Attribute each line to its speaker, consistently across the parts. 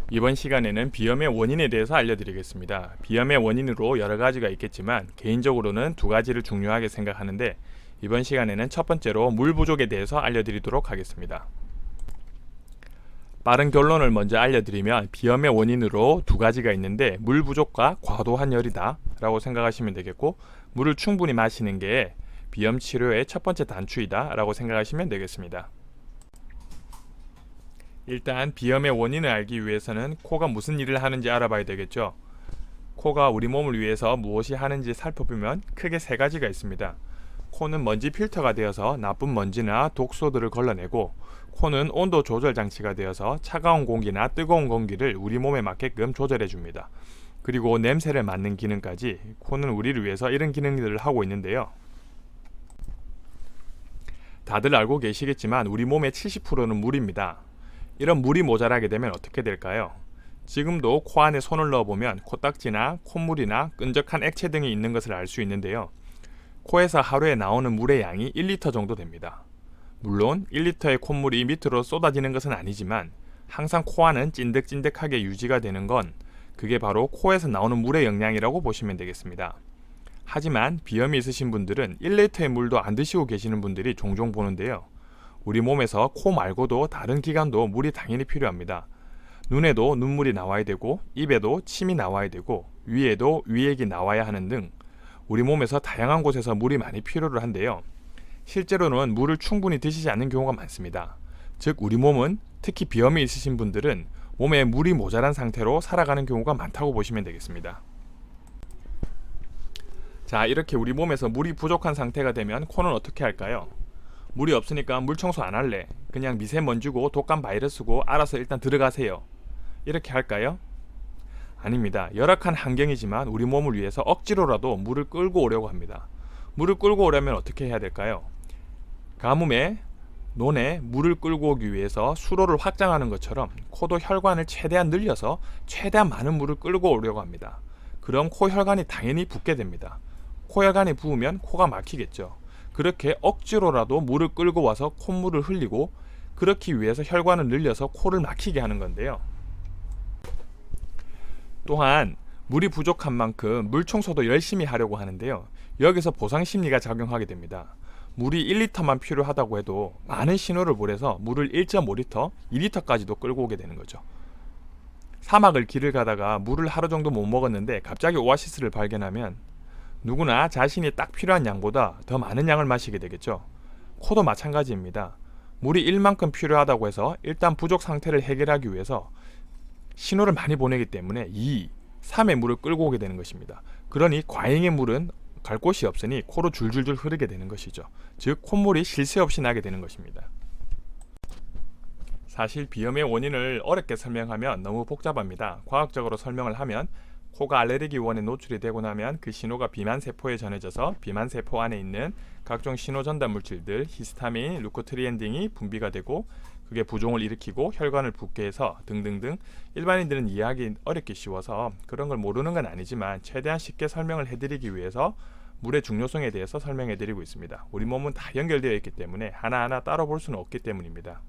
Speaker 1: 이번 시간에는 비염의 원인에 대해서 알려드리겠습니다. 비염의 원인으로 여러 가지가 있겠지만 개인적으로는 두 가지를 중요하게 생각하는데 이번 시간에는 첫 번째로 물 부족에 대해서 알려드리도록 하겠습니다. 빠른 결론을 먼저 알려드리면 비염의 원인으로 두 가지가 있는데 물 부족과 과도한 열이다 라고 생각하시면 되겠고, 물을 충분히 마시는 게 비염 치료의 첫 번째 단추이다 라고 생각하시면 되겠습니다. 일단 비염의 원인을 알기 위해서는 코가 무슨 일을 하는지 알아봐야 되겠죠. 코가 우리 몸을 위해서 무엇이 하는지 살펴보면 크게 세 가지가 있습니다. 코는 먼지 필터가 되어서 나쁜 먼지나 독소들을 걸러내고, 코는 온도 조절 장치가 되어서 차가운 공기나 뜨거운 공기를 우리 몸에 맞게끔 조절해 줍니다. 그리고 냄새를 맡는 기능까지 코는 우리를 위해서 이런 기능들을 하고 있는데요. 다들 알고 계시겠지만 우리 몸의 70%는 물입니다. 이런 물이 모자라게 되면 어떻게 될까요? 지금도 코 안에 손을 넣어보면 코딱지나 콧물이나 끈적한 액체 등이 있는 것을 알 수 있는데요. 코에서 하루에 나오는 물의 양이 1리터 정도 됩니다. 물론 1리터의 콧물이 밑으로 쏟아지는 것은 아니지만 항상 코 안은 찐득찐득하게 유지가 되는 건 그게 바로 코에서 나오는 물의 영양이라고 보시면 되겠습니다. 하지만 비염이 있으신 분들은 1리터의 물도 안 드시고 계시는 분들이 종종 보는데요. 우리 몸에서 코 말고도 다른 기관도 물이 당연히 필요합니다. 눈에도 눈물이 나와야 되고, 입에도 침이 나와야 되고, 위에도 위액이 나와야 하는 등 우리 몸에서 다양한 곳에서 물이 많이 필요를 한데요. 실제로는 물을 충분히 드시지 않는 경우가 많습니다. 즉 우리 몸은, 특히 비염이 있으신 분들은 몸에 물이 모자란 상태로 살아가는 경우가 많다고 보시면 되겠습니다. 자, 이렇게 우리 몸에서 물이 부족한 상태가 되면 코는 어떻게 할까요? 물이 없으니까 물 청소 안 할래, 그냥 미세먼지고 독감 바이러스고 알아서 일단 들어가세요, 이렇게 할까요? 아닙니다. 열악한 환경이지만 우리 몸을 위해서 억지로라도 물을 끌고 오려고 합니다. 물을 끌고 오려면 어떻게 해야 될까요? 가뭄에 논에 물을 끌고 오기 위해서 수로를 확장하는 것처럼 코도 혈관을 최대한 늘려서 최대한 많은 물을 끌고 오려고 합니다. 그럼 코 혈관이 당연히 붓게 됩니다. 코 혈관이 부으면 코가 막히겠죠. 그렇게 억지로라도 물을 끌고 와서 콧물을 흘리고, 그렇기 위해서 혈관을 늘려서 코를 막히게 하는 건데요. 또한 물이 부족한 만큼 물 청소도 열심히 하려고 하는데요. 여기서 보상 심리가 작용하게 됩니다. 물이 1리터만 필요하다고 해도 많은 신호를 보내서 물을 1.5리터, 2리터까지도 끌고 오게 되는 거죠. 사막을 길을 가다가 물을 하루 정도 못 먹었는데 갑자기 오아시스를 발견하면 누구나 자신이 딱 필요한 양보다 더 많은 양을 마시게 되겠죠. 코도 마찬가지입니다. 물이 1만큼 필요하다고 해서 일단 부족 상태를 해결하기 위해서 신호를 많이 보내기 때문에 2, 3의 물을 끌고 오게 되는 것입니다. 그러니 과잉의 물은 갈 곳이 없으니 코로 줄줄줄 흐르게 되는 것이죠. 즉 콧물이 쉴 새 없이 나게 되는 것입니다. 사실 비염의 원인을 어렵게 설명하면 너무 복잡합니다. 과학적으로 설명을 하면 코가 알레르기 원에 노출이 되고 나면 그 신호가 비만세포에 전해져서 비만세포 안에 있는 각종 신호전달 물질들, 히스타민, 루코트리엔 등이 분비가 되고 그게 부종을 일으키고 혈관을 붓게 해서 등등등, 일반인들은 이해하기 어렵기 쉬워서 그런 걸 모르는 건 아니지만 최대한 쉽게 설명을 해드리기 위해서 물의 중요성에 대해서 설명해드리고 있습니다. 우리 몸은 다 연결되어 있기 때문에 하나하나 따로 볼 수는 없기 때문입니다.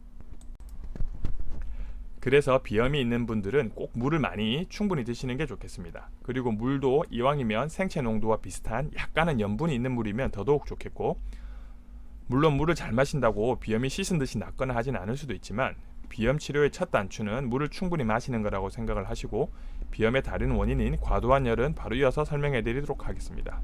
Speaker 1: 그래서 비염이 있는 분들은 꼭 물을 많이 충분히 드시는 게 좋겠습니다. 그리고 물도 이왕이면 생체 농도와 비슷한 약간은 염분이 있는 물이면 더더욱 좋겠고, 물론 물을 잘 마신다고 비염이 씻은 듯이 낫거나 하진 않을 수도 있지만 비염 치료의 첫 단추는 물을 충분히 마시는 거라고 생각을 하시고, 비염의 다른 원인인 과도한 열은 바로 이어서 설명해 드리도록 하겠습니다.